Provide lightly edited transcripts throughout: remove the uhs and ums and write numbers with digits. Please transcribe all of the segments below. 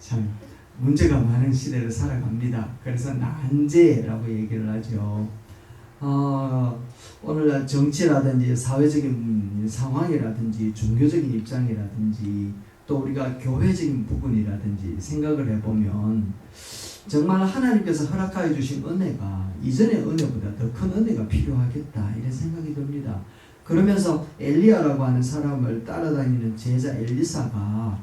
참 문제가 많은 시대를 살아갑니다. 그래서 난제라고 얘기를 하죠. 오늘날 정치라든지 사회적인 상황이라든지 종교적인 입장이라든지 또 우리가 교회적인 부분이라든지 생각을 해보면 정말 하나님께서 허락하여 주신 은혜가 이전의 은혜보다 더 큰 은혜가 필요하겠다 이런 생각이 듭니다. 그러면서 엘리야라고 하는 사람을 따라다니는 제자 엘리사가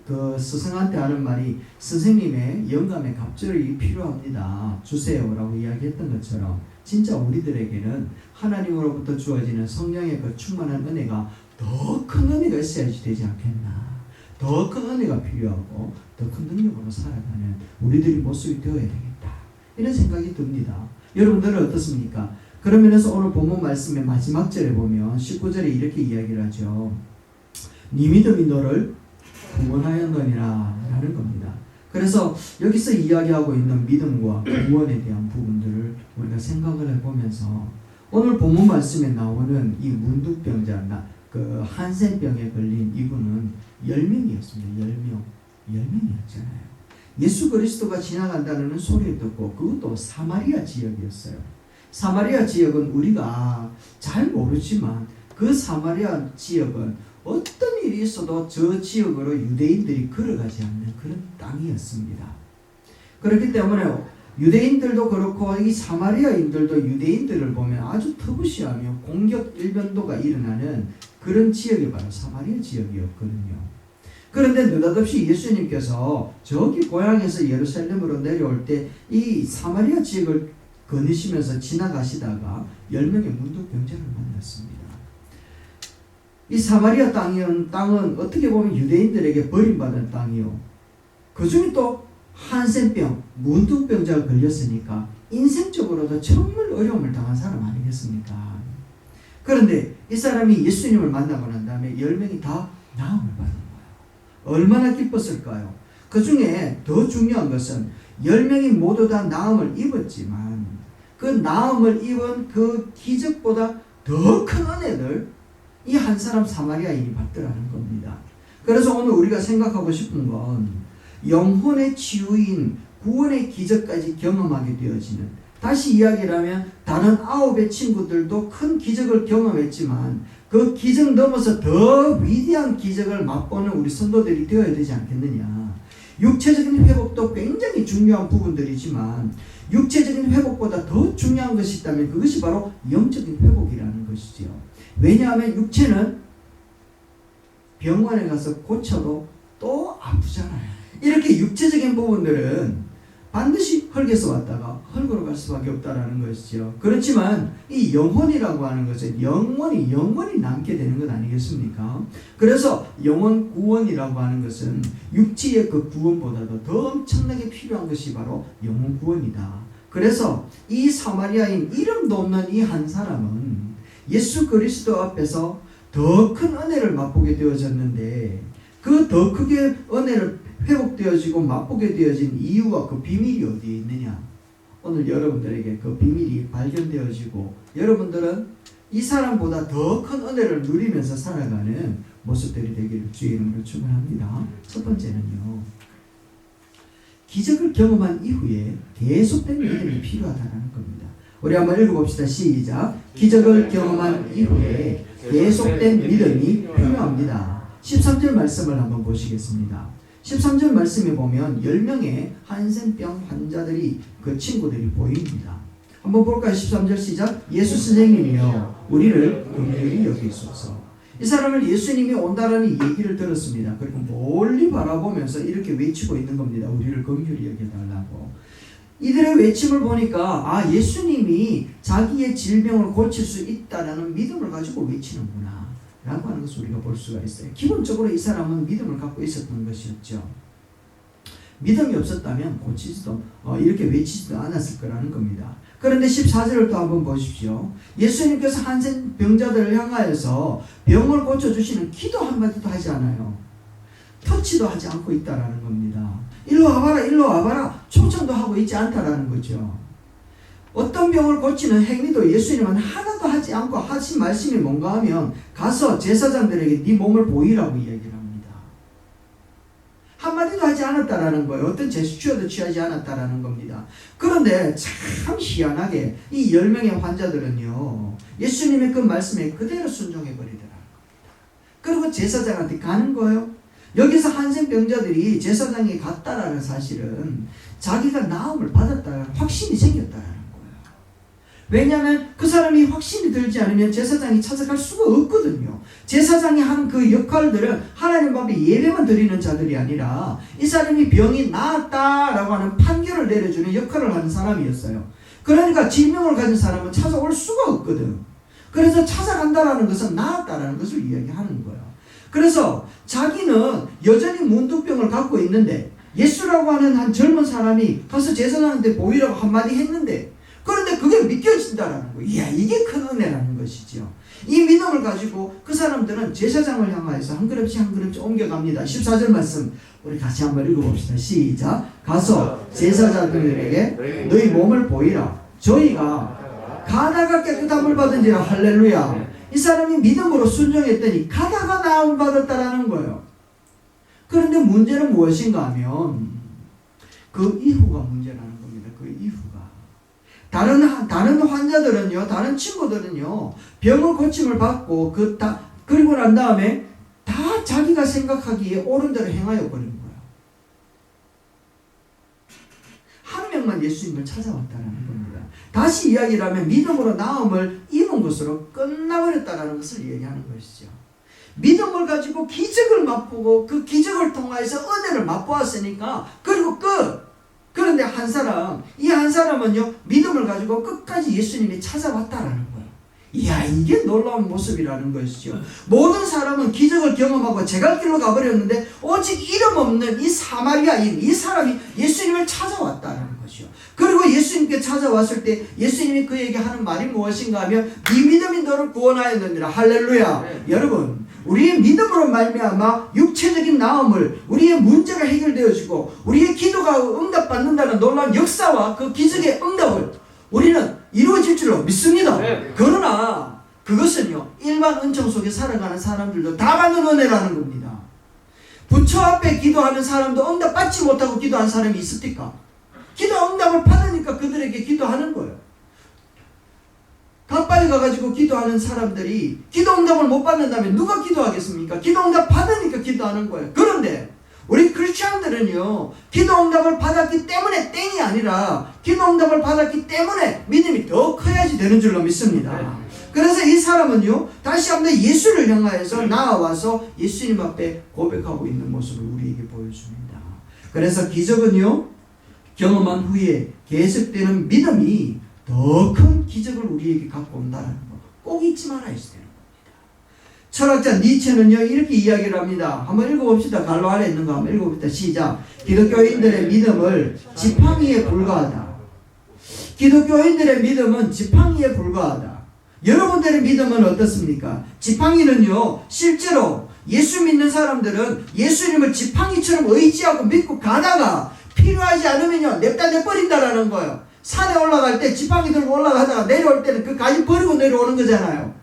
그 스승한테 하는 말이 선생님의 영감의 갑절이 필요합니다. 주세요라고 이야기했던 것처럼 진짜 우리들에게는 하나님으로부터 주어지는 성령의 그 충만한 은혜가 더 큰 은혜가 있어야지 되지 않겠나. 더 큰 은혜가 필요하고 더 큰 능력으로 살아가는 우리들이 모습이 되어야 되겠다. 이런 생각이 듭니다. 여러분들은 어떻습니까? 그런 면에서 오늘 본문 말씀의 마지막 절에 보면 19절에 이렇게 이야기를 하죠. 네 믿음이 너를 구원하였느니라 라는 겁니다. 그래서 여기서 이야기하고 있는 믿음과 구원에 대한 부분들을 우리가 생각을 해보면서 오늘 본문 말씀에 나오는 이 문둥병자, 그 한센병에 걸린 이분은 10명이었습니다. 10명이었잖아요. 예수 그리스도가 지나간다는 소리를 듣고 그것도 사마리아 지역이었어요. 사마리아 지역은 우리가 잘 모르지만 그 사마리아 지역은 어떤 일이 있어도 저 지역으로 유대인들이 걸어가지 않는 그런 땅이었습니다. 그렇기 때문에 유대인들도 그렇고 이 사마리아인들도 유대인들을 보면 아주 터부시하며 공격 일변도가 일어나는 그런 지역이 바로 사마리아 지역이었거든요. 그런데 느닷없이 예수님께서 저기 고향에서 예루살렘으로 내려올 때 이 사마리아 지역을 거니시면서 지나가시다가 10명의 문둥병자를 만났습니다. 이 사마리아 땅은 어떻게 보면 유대인들에게 버림받은 땅이요. 그 중에 또 한센병, 문둥병자가 걸렸으니까 인생적으로도 정말 어려움을 당한 사람 아니겠습니까? 그런데 이 사람이 예수님을 만나고 난 다음에 10명이 다 나음을 받은 거예요. 얼마나 기뻤을까요? 그 중에 더 중요한 것은 10명이 모두 다 나음을 입었지만 그 나음을 입은 그 기적보다 더 큰 은혜를 이 한 사람 사마리아인이 받더라는 겁니다. 그래서 오늘 우리가 생각하고 싶은 건 영혼의 치유인 구원의 기적까지 경험하게 되어지는, 다시 이야기를 하면 다른 9의 친구들도 큰 기적을 경험했지만 그 기적 넘어서 더 위대한 기적을 맛보는 우리 선도들이 되어야 되지 않겠느냐. 육체적인 회복도 굉장히 중요한 부분들이지만 육체적인 회복보다 더 중요한 것이 있다면 그것이 바로 영적인 회복이라는 것이지요. 왜냐하면 육체는 병원에 가서 고쳐도 또 아프잖아요. 이렇게 육체적인 부분들은 반드시 흙에서 왔다가 흙으로 갈 수밖에 없다라는 것이죠. 그렇지만 이 영혼이라고 하는 것은 영원히 남게 되는 것 아니겠습니까? 그래서 영혼 구원이라고 하는 것은 육체의 그 구원보다도 더 엄청나게 필요한 것이 바로 영혼 구원이다. 그래서 이 사마리아인 이름도 없는 이 한 사람은 예수 그리스도 앞에서 더 큰 은혜를 맛보게 되어졌는데 그 더 크게 은혜를 회복되어지고 맛보게 되어진 이유와 그 비밀이 어디에 있느냐? 오늘 여러분들에게 그 비밀이 발견되어지고 여러분들은 이 사람보다 더 큰 은혜를 누리면서 살아가는 모습들이 되기를 주의 이름으로 축원합니다. 첫 번째는요, 기적을 경험한 이후에 계속된 믿음이 필요하다는 겁니다. 우리 한번 읽어봅시다. 시작. 기적을 경험한 이후에 계속된 믿음이 필요합니다. 13절 말씀을 한번 보시겠습니다. 13절 말씀에 보면 10명의 한센병 환자들이 그 친구들이 보입니다. 한번 볼까요? 13절 시작. 예수 선생님이여 우리를 긍휼히 여기소서. 이 사람을 예수님이 온다라는 얘기를 들었습니다. 그리고 멀리 바라보면서 이렇게 외치고 있는 겁니다. 우리를 긍휼히 여겨달라고. 이들의 외침을 보니까 예수님이 자기의 질병을 고칠 수 있다라는 믿음을 가지고 외치는구나 라고 하는 것을 우리가 볼 수가 있어요. 기본적으로 이 사람은 믿음을 갖고 있었던 것이었죠. 믿음이 없었다면 고치지도 이렇게 외치지도 않았을 거라는 겁니다. 그런데 14절을 또 한번 보십시오. 예수님께서 한센 병자들을 향하여서 병을 고쳐주시는 기도 한마디도 하지 않아요. 터치도 하지 않고 있다라는 겁니다. 일로 와봐라 일로 와봐라 초청도 하고 있지 않다라는 거죠. 어떤 병을 고치는 행위도 예수님은 하나도 하지 않고 하신 말씀이 뭔가 하면 가서 제사장들에게 네 몸을 보이라고 이야기를 합니다. 한마디도 하지 않았다라는 거예요. 어떤 제스처도 취하지 않았다라는 겁니다. 그런데 참 희한하게 이 10명의 환자들은요, 예수님의 그 말씀에 그대로 순종해 버리더라는 겁니다. 그리고 제사장한테 가는 거예요. 여기서 한센병자들이 제사장에 갔다라는 사실은 자기가 나음을 받았다는 확신이 생겼다라는 거예요. 왜냐하면 그 사람이 확신이 들지 않으면 제사장이 찾아갈 수가 없거든요. 제사장이 하는 그 역할들은 하나님 앞에 예배만 드리는 자들이 아니라 이 사람이 병이 나았다라고 하는 판결을 내려주는 역할을 하는 사람이었어요. 그러니까 질병을 가진 사람은 찾아올 수가 없거든. 그래서 찾아간다라는 것은 나았다라는 것을 이야기하는 거예요. 그래서 자기는 여전히 문둥병을 갖고 있는데 예수라고 하는 한 젊은 사람이 가서 제사장한테 보이라고 한마디 했는데, 그런데 그게 믿겨진다라는 거예요. 이야, 이게 큰 은혜라는 것이죠. 이 믿음을 가지고 그 사람들은 제사장을 향하여서 한 걸음씩 한 걸음씩 옮겨갑니다. 14절 말씀 우리 같이 한번 읽어봅시다. 시작. 가서 제사장들에게 너희 몸을 보이라. 저희가 가다가 깨끗함을 받은지라. 할렐루야. 이 사람이 믿음으로 순종했더니 가다가 나음을 받았다라는 거예요. 그런데 문제는 무엇인가 하면 그 이후가 문제라는 겁니다. 그 이후가. 다른 환자들은요, 다른 친구들은요, 병을 고침을 받고 그리고 난 다음에 다 자기가 생각하기에 옳은 대로 행하여 버린 거예요. 한 명만 예수님을 찾아왔다는 겁니다. 다시 이야기를 하면 믿음으로 나음을 입은 것으로 끝나버렸다는 것을 얘기하는 것이죠. 믿음을 가지고 기적을 맛보고 그 기적을 통해서 은혜를 맛보았으니까 그리고 끝. 그런데 이 한 사람은요, 믿음을 가지고 끝까지 예수님이 찾아왔다라는 거예요. 이야, 이게 놀라운 모습이라는 것이죠. 모든 사람은 기적을 경험하고 제갈길로 가버렸는데 오직 이름 없는 이 사마리아인 이 사람이 예수님을 찾아왔다는 것이요. 그리고 예수님께 찾아왔을 때 예수님이 그에게 하는 말이 무엇인가 하면 네 믿음이 너를 구원하였느니라. 할렐루야. 네. 여러분, 우리의 믿음으로 말미암아 육체적인 나음을, 우리의 문제가 해결되어지고 우리의 기도가 응답받는다는 놀라운 역사와 그 기적의 응답을 우리는 이루어질 줄로 믿습니다. 네. 그러나 그것은요, 일반 은총 속에 살아가는 사람들도 다 받는 은혜라는 겁니다. 부처 앞에 기도하는 사람도 응답받지 못하고 기도한 사람이 있습니까? 기도 응답을 받으니까 그들에게 기도하는 거예요. 가까이 가가지고 기도하는 사람들이 기도 응답을 못 받는다면 누가 기도하겠습니까? 기도 응답 받으니까 기도하는 거예요. 그런데 우리 크리스천들은요, 기도 응답을 받았기 때문에 땡이 아니라 기도 응답을 받았기 때문에 믿음이 더 커야지 되는 줄로 믿습니다. 그래서 이 사람은요, 다시 한번 예수를 향하여서 나아와서 예수님 앞에 고백하고 있는 모습을 우리에게 보여줍니다. 그래서 기적은요, 경험한 후에 계속되는 믿음이 더 큰 기적을 우리에게 갖고 온다는 거 꼭 잊지 말아야 되는 겁니다. 철학자 니체는요, 이렇게 이야기를 합니다. 한번 읽어봅시다. 갈로 아래 있는 거 한번 읽어봅시다. 시작. 기독교인들의 믿음을 지팡이에 불과하다. 기독교인들의 믿음은 지팡이에 불과하다. 여러분들의 믿음은 어떻습니까? 지팡이는요, 실제로 예수 믿는 사람들은 예수님을 지팡이처럼 의지하고 믿고 가다가 필요하지 않으면요, 냅다 내버린다라는 거예요. 산에 올라갈 때 지팡이 들고 올라가다가 내려올 때는 그 가지 버리고 내려오는 거잖아요.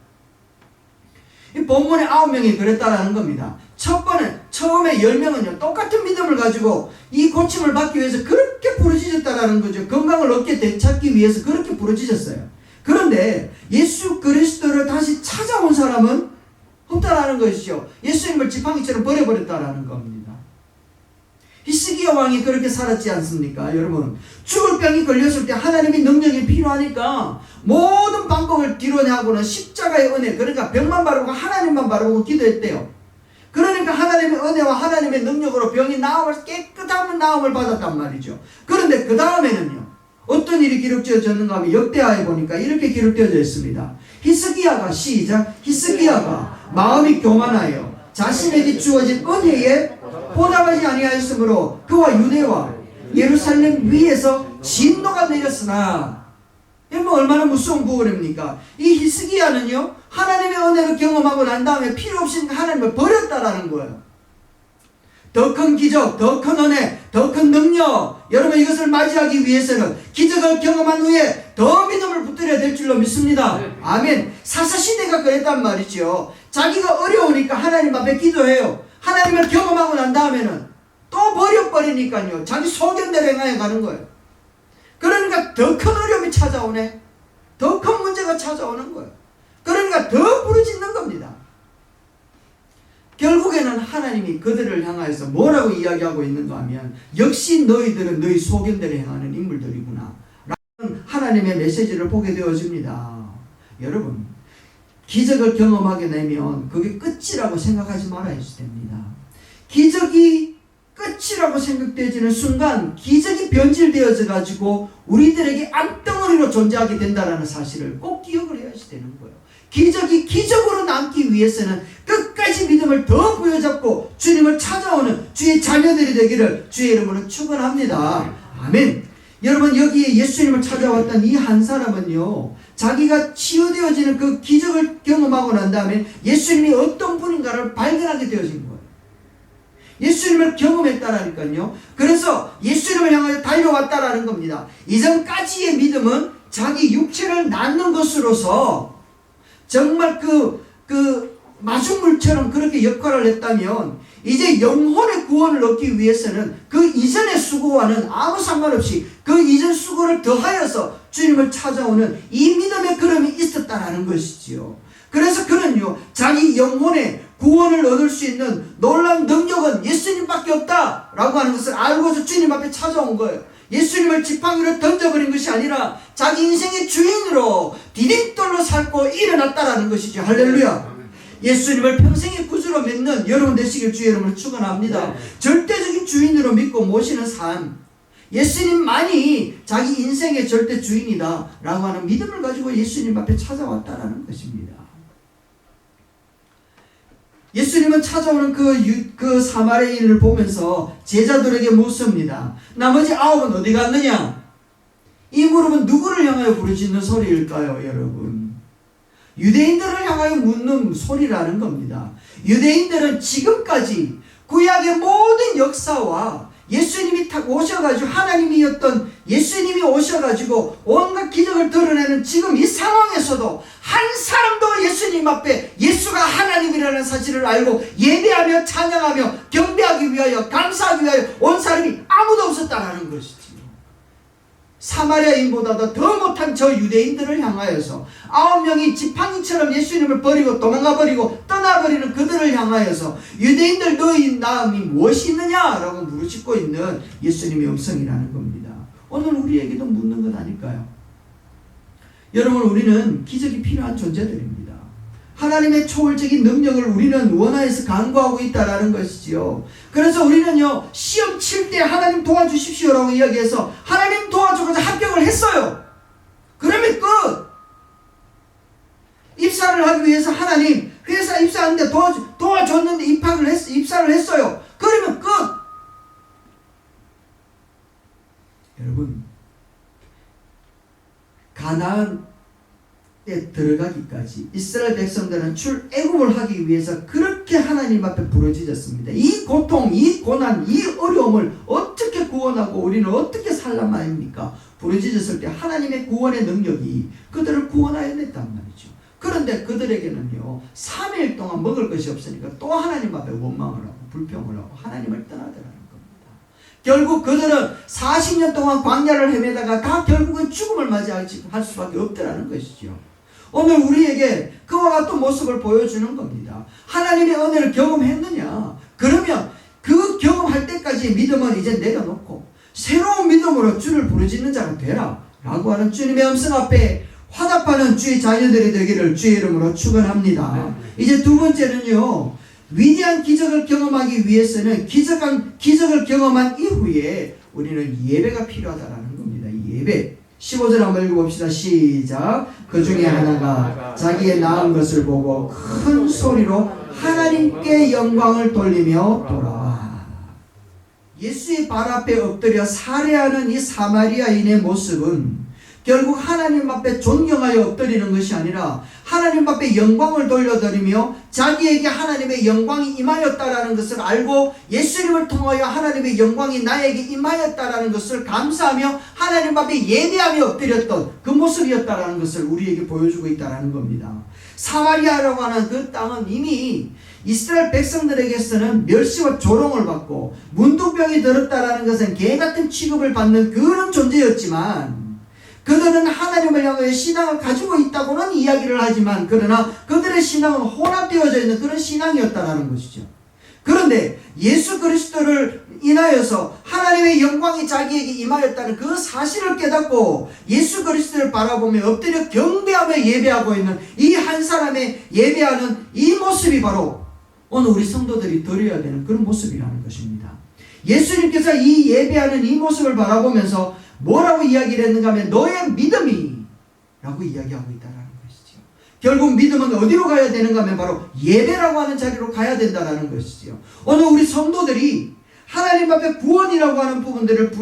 이 본문에 9명이 그랬다라는 겁니다. 처음에 10명은요, 똑같은 믿음을 가지고 이 고침을 받기 위해서 그렇게 부르짖었다라는 거죠. 건강을 얻게 되찾기 위해서 그렇게 부르짖었어요. 그런데 예수 그리스도를 다시 찾아온 사람은 없다라는 것이죠. 예수님을 지팡이처럼 버려버렸다라는 겁니다. 히스기야 왕이 그렇게 살았지 않습니까? 여러분, 죽을 병이 걸렸을 때 하나님의 능력이 필요하니까 모든 방법을 뒤로내하고는 십자가의 은혜, 그러니까 병만 바르고 하나님만 바르고 기도했대요. 그러니까 하나님의 은혜와 하나님의 능력으로 병이 나음을, 깨끗한 나음을 받았단 말이죠. 그런데 그 다음에는요, 어떤 일이 기록되어졌는가 하면 역대하에 보니까 이렇게 기록되어져 있습니다. 히스기야가, 시작. 히스기야가 마음이 교만하여 자신에게 주어진 은혜에 보답하지 아니하였으므로 그와 유대와 예루살렘 위에서 진노가 내렸으나, 이건 뭐 얼마나 무서운 부분입니까? 이 히스기야는요, 하나님의 은혜를 경험하고 난 다음에 필요 없으니까 하나님을 버렸다라는 거예요. 더 큰 기적, 더 큰 은혜, 더 큰 능력, 여러분 이것을 맞이하기 위해서는 기적을 경험한 후에 더 믿음을 붙들어야 될 줄로 믿습니다. 아멘. 사사시대가 그랬단 말이죠. 자기가 어려우니까 하나님 앞에 기도해요. 하나님을 경험하고 난 다음에는 또 또 버려버리니까요. 자기 소견대로 행하여 가는 거예요. 그러니까 더 큰 어려움이 찾아오네. 더 큰 문제가 찾아오는 거예요. 그러니까 더 부르짖는 겁니다. 결국에는 하나님이 그들을 향하여서 뭐라고 이야기하고 있는가 하면 역시 너희들은 너희 소견대로 행하는 인물들이구나 라는 하나님의 메시지를 보게 되어집니다. 여러분, 기적을 경험하게 되면 그게 끝이라고 생각하지 말아야 됩니다. 기적이 끝이라고 생각되어지는 순간 기적이 변질되어져 가지고 우리들에게 암덩어리로 존재하게 된다는 사실을 꼭 기억을 해야 되는 거예요. 기적이 기적으로 남기 위해서는 끝까지 믿음을 더 부여잡고 주님을 찾아오는 주의 자녀들이 되기를 주의 이름으로 축원합니다. 아멘. 여러분, 여기에 예수님을 찾아왔던 이 한 사람은요, 자기가 치유되어지는 그 기적을 경험하고 난 다음에 예수님이 어떤 분인가를 발견하게 되어진 거예요. 예수님을 경험했다라니까요. 그래서 예수님을 향하여 달려왔다라는 겁니다. 이전까지의 믿음은 자기 육체를 낳는 것으로서 정말 그 마중물처럼 그렇게 역할을 했다면, 이제 영혼의 구원을 얻기 위해서는 그 이전의 수고와는 아무 상관없이 그 이전 수고를 더하여서 주님을 찾아오는 이 믿음의 걸음이 있었다라는 것이지요. 그래서 그는요, 자기 영혼의 구원을 얻을 수 있는 놀라운 능력은 예수님밖에 없다라고 하는 것을 알고서 주님 앞에 찾아온 거예요. 예수님을 지팡이로 던져버린 것이 아니라 자기 인생의 주인으로 디딤돌로 삼고 일어났다라는 것이죠. 할렐루야. 예수님을 평생의 구주로 믿는 여러분 되시길 주의 이름으로 축원합니다. 절대적인 주인으로 믿고 모시는 삶, 예수님만이 자기 인생의 절대 주인이다 라고 하는 믿음을 가지고 예수님 앞에 찾아왔다라는 것입니다. 예수님은 찾아오는 그 사마리아인을 보면서 제자들에게 묻습니다. 나머지 9은 어디 갔느냐? 이 물음은 누구를 향하여 부르짖는 소리일까요, 여러분? 유대인들을 향하여 묻는 소리라는 겁니다. 유대인들은 지금까지 구약의 모든 역사와 예수님이 오셔가지고 하나님이었던 예수님이 오셔가지고 온갖 기적을 드러내는 지금 이 상황에서도 한 사람도 예수님 앞에 예수가 하나님이라는 사실을 알고 예배하며 찬양하며 경배하기 위하여 감사하기 위하여 온 사람이 아무도 없었다라는 것이지요. 사마리아인보다도 더 못한 저 유대인들을 향하여서 9명이 지팡이처럼 예수님을 버리고 도망가버리고 떠나버리는 그들을 향하여서 유대인들 너희 나음이 무엇이 있느냐라고 물으시고 있는 예수님의 음성이라는 겁니다. 오늘 우리에게도 묻는 것 아닐까요? 여러분, 우리는 기적이 필요한 존재들입니다. 하나님의 초월적인 능력을 우리는 원하여서 간구하고 있다라는 것이지요. 그래서 우리는요, 시험 칠 때 하나님 도와주십시오라고 이야기해서 하나님 도와주고자 합격을 했어요. 그러면 끝. 입사를 하기 위해서 하나님 회사 입사하는데 도와줬는데 입사를 했어요. 그러면 끝. 여러분, 가나안에 들어가기까지 이스라엘 백성들은 출애굽을 하기 위해서 그렇게 하나님 앞에 부르짖었습니다. 이 고통, 이 고난, 이 어려움을 어떻게 구원하고 우리는 어떻게 살란 말입니까? 부르짖었을 때 하나님의 구원의 능력이 그들을 구원하여 냈단 말이죠. 그런데 그들에게는요, 3일 동안 먹을 것이 없으니까 또 하나님 앞에 원망을 하고 불평을 하고 하나님을 떠나더라는 겁니다. 결국 그들은 40년 동안 광야를 헤매다가 다 결국은 죽음을 맞이할 수밖에 없더라는 것이죠. 오늘 우리에게 그와 같은 모습을 보여주는 겁니다. 하나님의 은혜를 경험했느냐? 그러면 그 경험할 때까지의 믿음은 이제 내려놓고 새로운 믿음으로 주를 부르짖는 자가 되라 라고 하는 주님의 음성 앞에 화답하는 주의 자녀들이 되기를 주의 이름으로 축원합니다. 이제 두 번째는요, 위대한 기적을 경험하기 위해서는 기적을 경험한 이후에 우리는 예배가 필요하다라는 겁니다. 예배. 15절 한번 읽어봅시다. 시작. 그 중에 하나가 자기의 낳은 것을 보고 큰 소리로 하나님께 영광을 돌리며 돌아와. 예수의 발 앞에 엎드려 살해하는 이 사마리아인의 모습은 결국 하나님 앞에 존경하여 엎드리는 것이 아니라 하나님 앞에 영광을 돌려드리며 자기에게 하나님의 영광이 임하였다라는 것을 알고 예수님을 통하여 하나님의 영광이 나에게 임하였다라는 것을 감사하며 하나님 앞에 예배하며 엎드렸던 그 모습이었다라는 것을 우리에게 보여주고 있다라는 겁니다. 사마리아라고 하는 그 땅은 이미 이스라엘 백성들에게서는 멸시와 조롱을 받고 문둥병이 들었다라는 것은 개같은 취급을 받는 그런 존재였지만 그들은 하나님을 향하여 신앙을 가지고 있다고는 이야기를 하지만 그러나 그들의 신앙은 혼합되어져 있는 그런 신앙이었다라는 것이죠. 그런데 예수 그리스도를 인하여서 하나님의 영광이 자기에게 임하였다는 그 사실을 깨닫고 예수 그리스도를 바라보며 엎드려 경배하며 예배하고 있는 이 한 사람의 예배하는 이 모습이 바로 오늘 우리 성도들이 드려야 되는 그런 모습이라는 것입니다. 예수님께서 이 예배하는 이 모습을 바라보면서 뭐라고 이야기를 했는가 하면 너의 믿음이 라고 이야기하고 있다는 것이죠. 결국 믿음은 어디로 가야 되는가 하면 바로 예배라고 하는 자리로 가야 된다는 것이죠. 오늘 우리 성도들이 하나님 앞에 구원이라고 하는 부분들을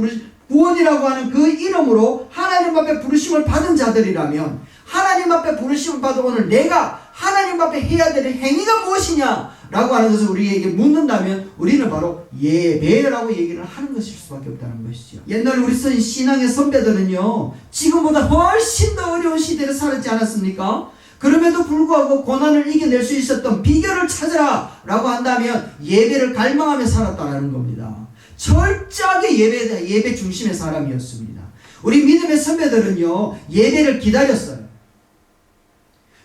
구원이라고 하는 그 이름으로 하나님 앞에 부르심을 받은 자들이라면 하나님 앞에 부르심을 받은 오늘 내가 하나님 앞에 해야 되는 행위가 무엇이냐 라고 하는 것을 우리에게 묻는다면 우리는 바로 예배라고 얘기를 하는 것일 수밖에 없다는 것이죠. 옛날 우리 신앙의 선배들은요 지금보다 훨씬 더 어려운 시대를 살았지 않았습니까? 그럼에도 불구하고 고난을 이겨낼 수 있었던 비결을 찾으라 라고 한다면 예배를 갈망하며 살았다는 겁니다. 철저하게 예배 중심의 사람이었습니다. 우리 믿음의 선배들은요 예배를 기다렸어요.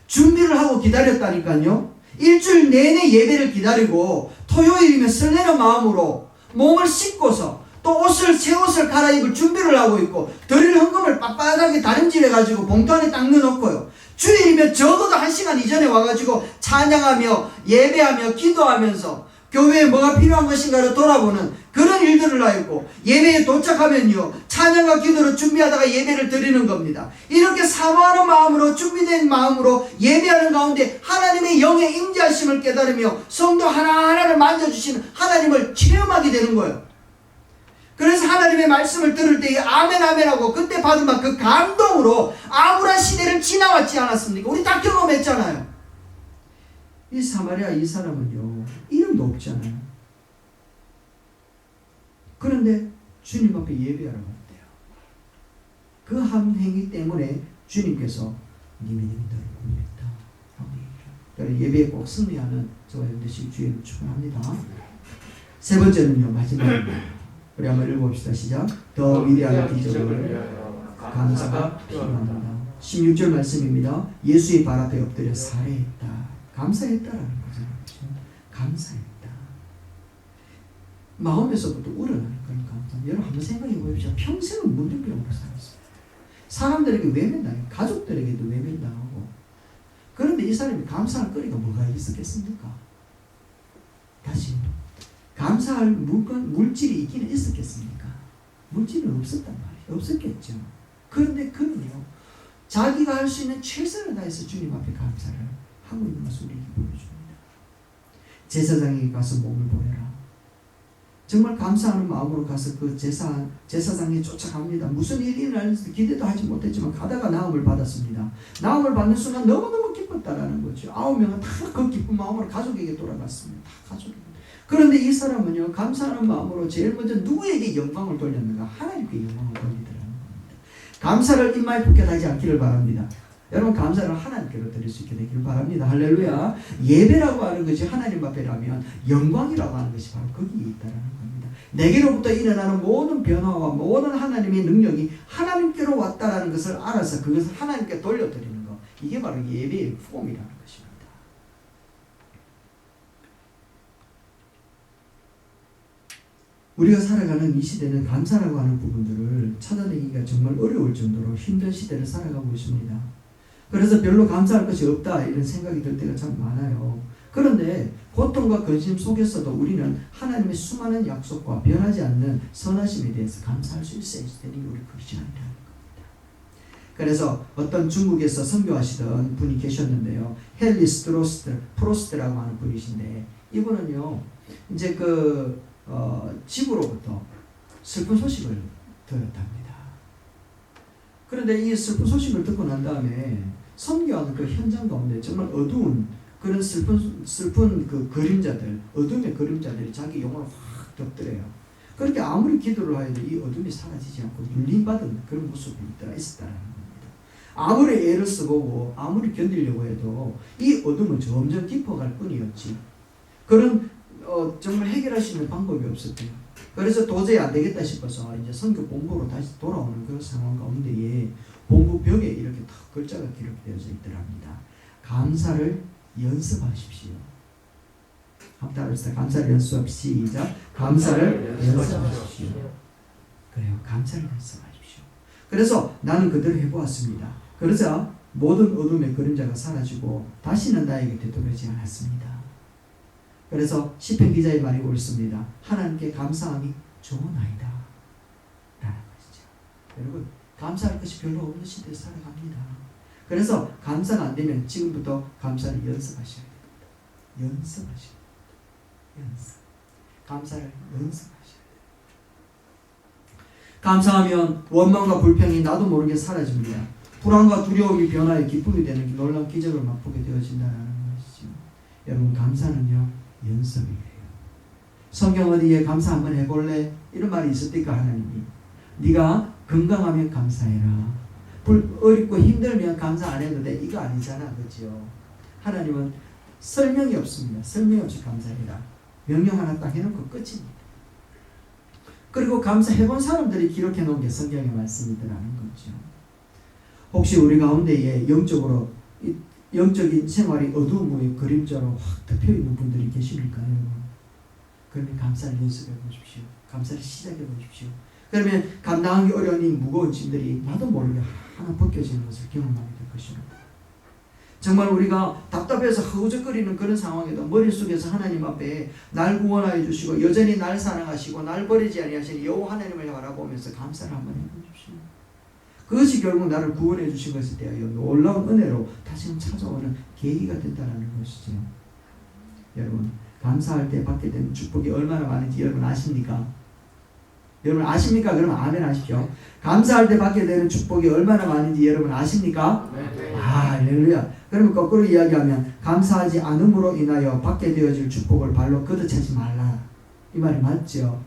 준비를 하고 기다렸다니까요. 일주일 내내 예배를 기다리고 토요일이면 설레는 마음으로 몸을 씻고서 또 새 옷을 갈아입을 준비를 하고 있고 드릴 헌금을 빳빳하게 다림질해가지고 봉투 안에 딱 넣어놓고요. 주일이면 적어도 1시간 이전에 와가지고 찬양하며 예배하며 기도하면서 교회에 뭐가 필요한 것인가를 돌아보는 그런 일들을 하였고 예배에 도착하면요 찬양과 기도를 준비하다가 예배를 드리는 겁니다. 이렇게 사모하는 마음으로 준비된 마음으로 예배하는 가운데 하나님의 영의 임재하심을 깨달으며 성도 하나하나를 만져주시는 하나님을 체험하게 되는 거예요. 그래서 하나님의 말씀을 들을 때에 아멘 아멘하고 그때 받은 그 감동으로 암울한 시대를 지나왔지 않았습니까? 우리 다 경험했잖아요. 이 사마리아 이 사람은요 이름도 없잖아요. 그런데 주님 앞에 예배하러 갔대요. 그 한 행위 때문에 주님께서 네 믿음이 너를 구원했다 라고 얘기를 예배에 꼭 승리하는 저와 여러분들 주의를 축원합니다. 세 번째는요 마지막입니다. 우리 한번 읽어봅시다. 시작. 더 위대한 기적을 감사가 필요합니다. 16절 말씀입니다. 예수의 발 앞에 엎드려 살해했다. 감사했다라는 거잖아요. 감사했다. 마음에서부터 우러나는 그런 감사. 여러분 한번 생각해 보십시오. 평생을 문둥병으로 살았어요. 사람들에게 외면당해요. 가족들에게도 외면당하고. 그런데 이 사람이 감사할 거리가 뭐가 있었겠습니까? 다시 감사할 물질이 있기는 있었겠습니까? 물질은 없었단 말이에요. 없었겠죠. 그런데 그는요 자기가 할 수 있는 최선을 다해서 주님 앞에 감사를 하고 있는 것을 우리에게 보여줍니다. 제사장에게 가서 몸을 보여라. 정말 감사하는 마음으로 가서 그 제사장에 쫓아갑니다. 무슨 일이 일어날지 기대도 하지 못했지만 가다가 나음을 받았습니다. 나음을 받는 순간 너무너무 기뻤다라는 거죠. 9명은 다 그 기쁜 마음으로 가족에게 돌아갔습니다. 다 가족에게. 그런데 이 사람은요 감사하는 마음으로 제일 먼저 누구에게 영광을 돌렸는가? 하나님께 영광을 돌리더라는 겁니다. 감사를 입마에 붙게 하지 않기를 바랍니다. 여러분 감사를 하나님께로 드릴 수 있게 되기를 바랍니다. 할렐루야. 예배라고 하는 것이 하나님 앞에라면 영광이라고 하는 것이 바로 거기에 있다는 겁니다. 내게로부터 일어나는 모든 변화와 모든 하나님의 능력이 하나님께로 왔다라는 것을 알아서 그것을 하나님께 돌려드리는 것. 이게 바로 예배의 폼이라는 것입니다. 우리가 살아가는 이 시대는 감사라고 하는 부분들을 찾아내기가 정말 어려울 정도로 힘든 시대를 살아가고 있습니다. 그래서 별로 감사할 것이 없다 이런 생각이 들 때가 참 많아요. 그런데 고통과 근심 속에서도 우리는 하나님의 수많은 약속과 변하지 않는 선하심에 대해서 감사할 수 있어야 되는 게 우리 크리스천이라는 겁니다. 그래서 어떤 중국에서 선교하시던 분이 계셨는데요. 헬리스 프로스트라고 하는 분이신데 이분은요 이제 집으로부터 슬픈 소식을 들었답니다. 그런데 이 슬픈 소식을 듣고 난 다음에 선교하는 그 현장 가운데 정말 어두운 그런 슬픈 그 그림자들, 어둠의 그림자들이 자기 영혼을 확 덮더래요. 그렇게 아무리 기도를 하여도 이 어둠이 사라지지 않고 눌림받은 그런 모습이 있었다는 겁니다. 아무리 애를 써보고 아무리 견디려고 해도 이 어둠은 점점 깊어갈 뿐이었지. 그런 정말 해결할 수 있는 방법이 없었대요. 그래서 도저히 안 되겠다 싶어서 이제 선교 본부로 다시 돌아오는 그런 상황 가운데에 본부 벽에 이렇게 탁 글자가 기록되어져 있더랍니다. 감사를 연습하십시오. 감사를 연습하십시오. 시작. 감사를 연습하십시오. 그래요. 감사를 연습하십시오. 그래서 나는 그대로 해보았습니다. 그러자 모든 어둠의 그림자가 사라지고 다시는 나에게 되돌아오지 않았습니다. 그래서 시편 기자의 말이 옳습니다. 하나님께 감사함이 좋으나이다 라는 것이죠. 여러분, 감사할 것이 별로 없는 시대에 살아갑니다. 그래서 감사가 안 되면 지금부터 감사를 연습하셔야 됩니다. 연습하셔야 됩니다. 연습. 감사를 연습하셔야 됩니다. 감사하면 원망과 불평이 나도 모르게 사라집니다. 불안과 두려움이 변화해 기쁨이 되는 놀라운 기적을 맛보게 되어진다는 것이죠. 여러분, 감사는요, 연습이에요. 성경 어디에 감사 한번 해볼래? 이런 말이 있었니까 하나님이. 네가 건강하면 감사해라. 어렵고 힘들면 감사 안 해도 돼. 이거 아니잖아. 그렇죠? 하나님은 설명이 없습니다. 설명 없이 감사해라. 명령 하나 딱 해놓고 끝입니다. 그리고 감사해본 사람들이 기록해 놓은 게 성경의 말씀이더라는 거죠. 혹시 우리 가운데에 영적인 생활이 어두운 그림자로 확 덮여 있는 분들이 계십니까, 여러분? 그러면 감사를 연습해 보십시오. 감사를 시작해 보십시오. 그러면 감당하기 어려운 이 무거운 짐들이 나도 모르게 하나 벗겨지는 것을 경험하게 될 것입니다. 정말 우리가 답답해서 허우적거리는 그런 상황에도 머릿속에서 하나님 앞에 날 구원하여 주시고 여전히 날 사랑하시고 날 버리지 아니하시는 여호와 하나님을 바라보면서 감사를 한번 해보십시오. 그것이 결국 나를 구원해 주신 것에 대하여 놀라운 은혜로 다시금 찾아오는 계기가 된다는 것이죠. 여러분, 감사할 때 받게 되는 축복이 얼마나 많은지 여러분 아십니까? 여러분 아십니까? 그러면 아멘 하십시오. 감사할 때 받게 되는 축복이 얼마나 많은지 여러분 아십니까? 네. 할렐루야. 그러면 거꾸로 이야기하면 감사하지 않음으로 인하여 받게 되어질 축복을 발로 걷어차지 말라. 이 말이 맞죠?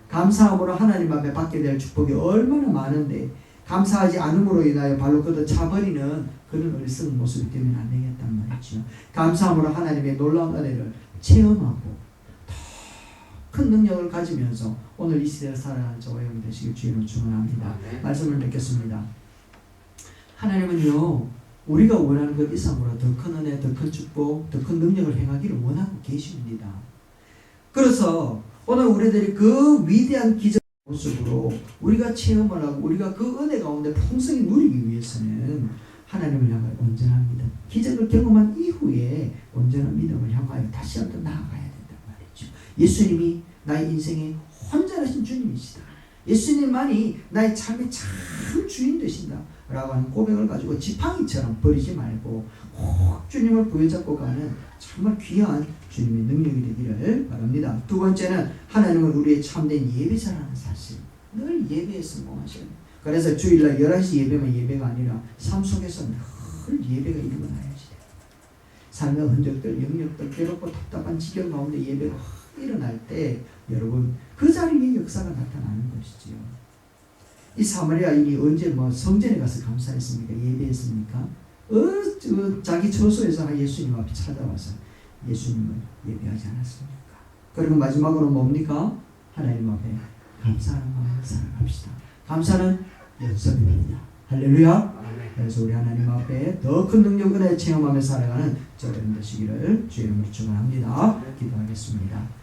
감사함으로 하나님 앞에 받게 될 축복이 얼마나 많은데 감사하지 않음으로 인하여 발로 걷어차버리는 그런 어리석은 모습이 되면 안 되겠단 말이죠. 감사함으로 하나님의 놀라운 은혜를 체험하고 큰 능력을 가지면서 오늘 이 시대를 살아가는 저와 여러분 되시길 주의로 축원합니다. 말씀을 맺겠습니다. 하나님은요, 우리가 원하는 것 이상으로 더 큰 은혜, 더 큰 축복, 더 큰 능력을 행하기를 원하고 계십니다. 그래서 오늘 우리들이 그 위대한 기적 모습으로 우리가 체험을 하고 우리가 그 은혜 가운데 풍성히 누리기 위해서는 하나님을 향하여 온전합니다. 기적을 경험한 이후에 온전한 믿음을 향하여 다시 한번 나아가야 된단 말이죠. 예수님이 나의 인생의 혼자라신 주님이시다. 예수님만이 나의 삶의 참 주인 되신다 라고 하는 고백을 가지고 지팡이처럼 버리지 말고 꼭 주님을 부여잡고 가는 정말 귀한 주님의 능력이 되기를 바랍니다. 두 번째는 하나님은 우리의 참된 예배자라는 사실. 늘 예배에 성공하셔야 돼요. 그래서 주일날 11시 예배만 예배가 아니라 삶 속에서 늘 예배가 일어나야지 돼요. 삶의 흔적들, 영역들, 괴롭고 답답한 지경 가운데 예배가 일어날 때 여러분 그 자리에 역사가 나타나는 것이지요. 이 사마리아인이 언제 성전에 가서 감사했습니까? 예배했습니까? 자기 처소에서 예수님 앞에 찾아와서 예수님을 예배하지 않았습니까? 그리고 마지막으로 뭡니까? 하나님 앞에 감사하는 마음으로 살아갑시다. 감사는 연습입니다. 할렐루야. 그래서 우리 하나님 앞에 더 큰 능력 은혜 체험하며 살아가는 저를 되시기를 주의 이름으로 축원합니다. 기도하겠습니다.